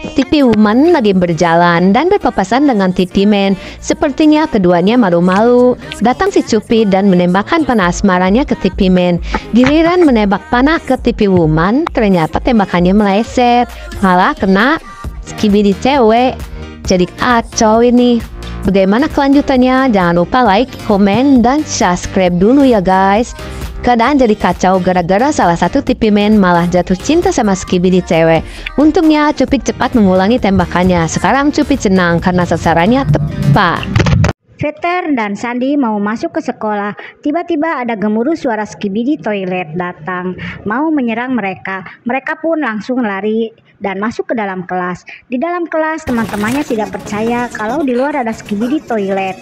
TV Woman lagi berjalan dan berpapasan dengan TV Man. Sepertinya keduanya malu-malu. Datang si Cupid dan menembakkan panah asmaranya ke TV Man. Giliran menembak panah ke TV Woman, ternyata tembakannya meleset. Malah kena Skibidi cewek. Jadi kacau ini. Bagaimana kelanjutannya? Jangan lupa like, komen, dan subscribe dulu ya guys. Keadaan jadi kacau gara-gara salah satu TV Man malah jatuh cinta sama Skibidi cewek. Untungnya Cupid cepat mengulangi tembakannya. Sekarang Cupid senang karena sasarannya tepat. Peter dan Sandy mau masuk ke sekolah. Tiba-tiba ada gemuruh suara Skibidi toilet datang, mau menyerang mereka. Mereka pun langsung lari dan masuk ke dalam kelas. Di dalam kelas teman-temannya tidak percaya kalau di luar ada Skibidi toilet.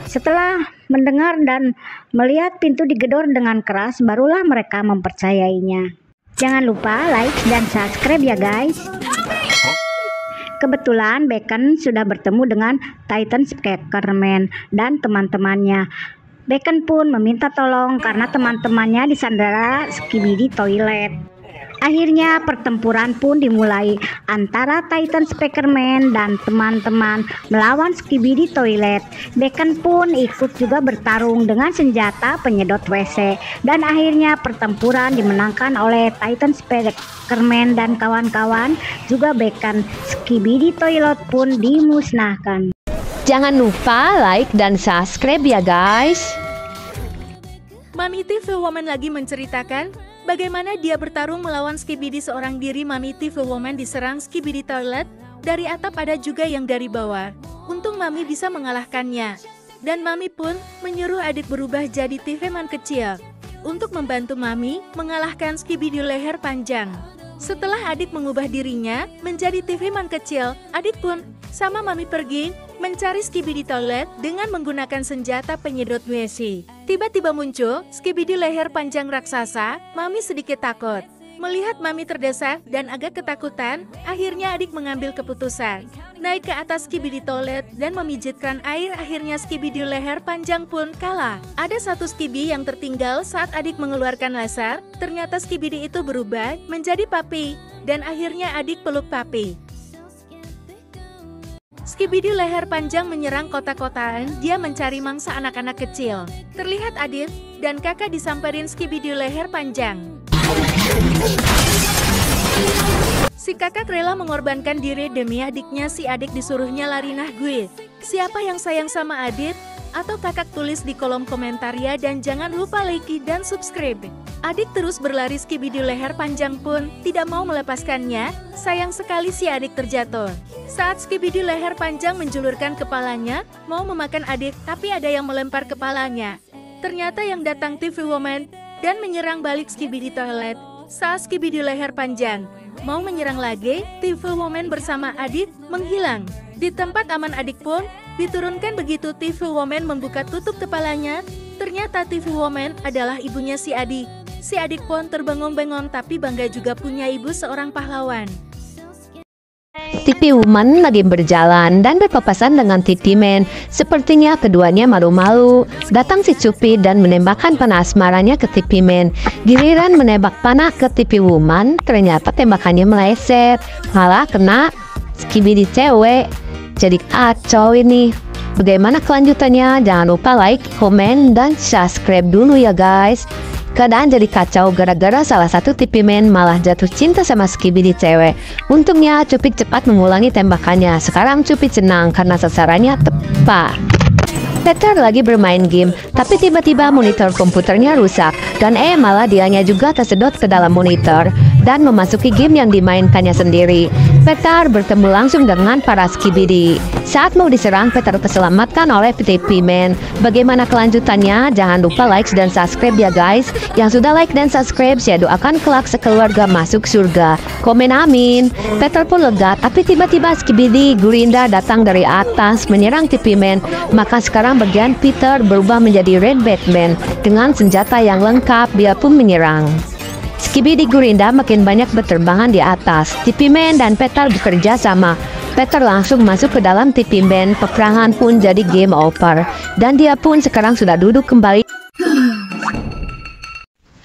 Setelah mendengar dan melihat pintu digedor dengan keras, barulah mereka mempercayainya. Jangan lupa like dan subscribe ya guys. Kebetulan Bacon sudah bertemu dengan Titan Speakerman dan teman-temannya. Bacon pun meminta tolong karena teman-temannya disandera Skibidi toilet. Akhirnya pertempuran pun dimulai antara Titan Speakerman dan teman-teman melawan Skibidi toilet. Bacon pun ikut juga bertarung dengan senjata penyedot WC. Dan akhirnya pertempuran dimenangkan oleh Titan Speakerman dan kawan-kawan. Juga Bacon. Skibidi toilet pun dimusnahkan. Jangan lupa like dan subscribe ya guys. Mami TV Woman lagi menceritakan bagaimana dia bertarung melawan Skibidi seorang diri. Mami TV Woman diserang Skibidi toilet. Dari atap ada juga yang dari bawah. Untung Mami bisa mengalahkannya. Dan Mami pun menyuruh adik berubah jadi TV Man kecil untuk membantu Mami mengalahkan Skibidi leher panjang. Setelah adik mengubah dirinya menjadi TV Man kecil, adik pun sama Mami pergi mencari Skibidi toilet dengan menggunakan senjata penyedot WC. Tiba-tiba muncul Skibidi leher panjang raksasa. Mami sedikit takut. Melihat Mami terdesak dan agak ketakutan, akhirnya adik mengambil keputusan. Naik ke atas Skibidi toilet dan memijitkan air. Akhirnya Skibidi leher panjang pun kalah. Ada satu Skibi yang tertinggal saat adik mengeluarkan laser. Ternyata Skibidi itu berubah menjadi Papi. Dan akhirnya adik peluk Papi. Skibidi leher panjang menyerang kota-kotaan. Dia mencari mangsa anak-anak kecil. Terlihat adik dan kakak disamperin Skibidi leher panjang. Si kakak rela mengorbankan diri demi adiknya. Si adik disuruhnya lari. Nah gue, siapa yang sayang sama adik? Atau kakak tulis di kolom komentar ya. Dan jangan lupa like dan subscribe. Adik terus berlari. Skibidi leher panjang pun tidak mau melepaskannya. Sayang sekali si adik terjatuh. Saat Skibidi leher panjang menjulurkan kepalanya mau memakan adik, tapi ada yang melempar kepalanya. Ternyata yang datang TV Woman dan menyerang balik Skibidi toilet. Saat Skibidi leher panjang mau menyerang lagi, TV Woman bersama adik menghilang. Di tempat aman adik pun diturunkan. Begitu TV Woman membuka tutup kepalanya, ternyata TV Woman adalah ibunya si adik. Si adik pun terbengong-bengong tapi bangga juga punya ibu seorang pahlawan. TV Woman lagi berjalan dan berpapasan dengan TV Man. Sepertinya keduanya malu-malu. Datang si Cupid dan menembakkan panah asmaranya ke TV Man. Giliran menembak panah ke TV Woman, ternyata tembakannya meleset. Malah kena Skibidi cewek. Jadi kacau ini. Bagaimana kelanjutannya? Jangan lupa like, komen, dan subscribe dulu ya guys. Keadaan jadi kacau gara-gara salah satu TV Man malah jatuh cinta sama Skibidi cewek. Untungnya Cupid cepat mengulangi tembakannya. Sekarang Cupid senang karena sasarannya tepat. Peter lagi bermain game, tapi tiba-tiba monitor komputernya rusak. Dan malah dianya juga tersedot ke dalam monitor dan memasuki game yang dimainkannya sendiri. Peter bertemu langsung dengan para Skibidi. Saat mau diserang, Peter terselamatkan oleh TV Man. Bagaimana kelanjutannya? Jangan lupa like dan subscribe ya guys. Yang sudah like dan subscribe, saya doakan kelak sekeluarga masuk surga. Komen amin. Peter pun lega, tapi tiba-tiba Skibidi Gurinda datang dari atas menyerang TV Man. Maka sekarang bagian Peter berubah menjadi Red Batman. Dengan senjata yang lengkap, dia pun menyerang. Skibidi Gurinda makin banyak berterbangan di atas. TV Man dan Peter bekerja sama. Peter langsung masuk ke dalam TV Man. Peperangan pun jadi game over. Dan dia pun sekarang sudah duduk kembali.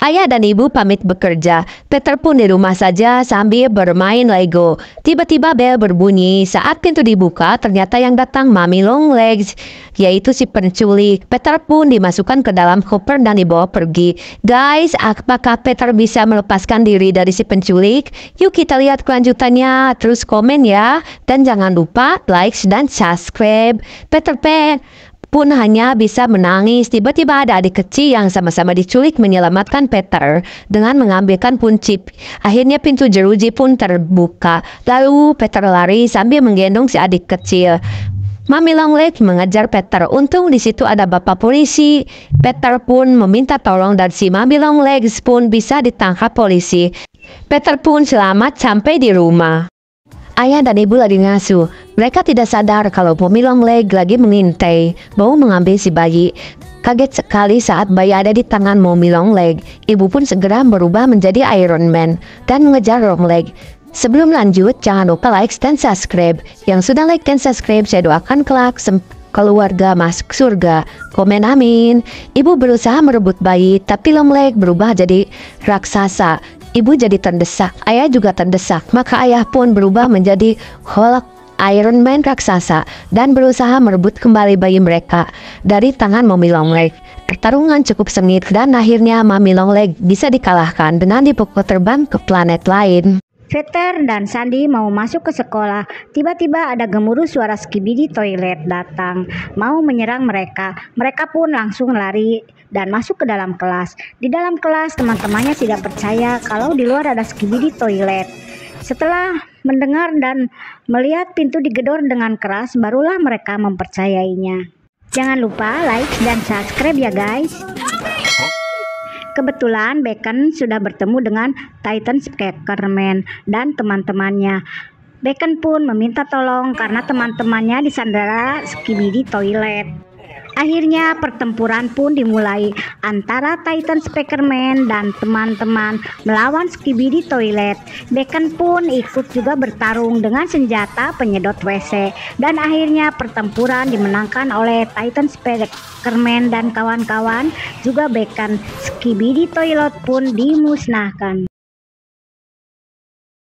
Ayah dan ibu pamit bekerja. Peter pun di rumah saja sambil bermain Lego. Tiba-tiba bel berbunyi. Saat pintu dibuka, ternyata yang datang Mami Longlegs, yaitu si penculik. Peter pun dimasukkan ke dalam koper dan dibawa pergi. Guys, apakah Peter bisa melepaskan diri dari si penculik? Yuk kita lihat kelanjutannya. Terus komen ya. Dan jangan lupa like dan subscribe. Peter Pan pun hanya bisa menangis. Tiba-tiba ada adik kecil yang sama-sama diculik menyelamatkan Peter dengan mengambilkan kunci. Akhirnya pintu jeruji pun terbuka. Lalu Peter lari sambil menggendong si adik kecil. Mami Longlegs mengejar Peter. Untung di situ ada bapak polisi. Peter pun meminta tolong dan si Mami Longlegs pun bisa ditangkap polisi. Peter pun selamat sampai di rumah. Ayah dan ibu lagi ngasuh. Mereka tidak sadar kalau Mami Longlegs lagi mengintai, mau mengambil si bayi. Kaget sekali saat bayi ada di tangan Mami Longlegs. Ibu pun segera berubah menjadi Iron Man dan mengejar Longlegs. Sebelum lanjut, jangan lupa like dan subscribe. Yang sudah like dan subscribe, saya doakan kelak keluarga masuk surga. Komen amin. Ibu berusaha merebut bayi, tapi Longlegs berubah jadi raksasa. Ibu jadi terdesak, ayah juga terdesak. Maka ayah pun berubah menjadi Hulk Iron Man raksasa dan berusaha merebut kembali bayi mereka dari tangan Mami Longlegs. Pertarungan cukup sengit dan akhirnya Mami Longlegs bisa dikalahkan dengan dipukul terbang ke planet lain. Peter dan Sandy mau masuk ke sekolah. Tiba-tiba ada gemuruh suara Skibidi Toilet datang, mau menyerang mereka. Mereka pun langsung lari dan masuk ke dalam kelas. Di dalam kelas, teman-temannya tidak percaya kalau di luar ada Skibidi Toilet. Setelah mendengar dan melihat pintu digedor dengan keras, barulah mereka mempercayainya. Jangan lupa like dan subscribe ya guys. Kebetulan Bacon sudah bertemu dengan Titan Speakerman dan teman-temannya. Bacon pun meminta tolong karena teman-temannya disandera Skibidi Toilet. Akhirnya pertempuran pun dimulai antara Titan Speakerman dan teman-teman melawan Skibidi Toilet. Bacon pun ikut juga bertarung dengan senjata penyedot WC. Dan akhirnya pertempuran dimenangkan oleh Titan Speakerman dan kawan-kawan. Juga Bacon. Skibidi Toilet pun dimusnahkan.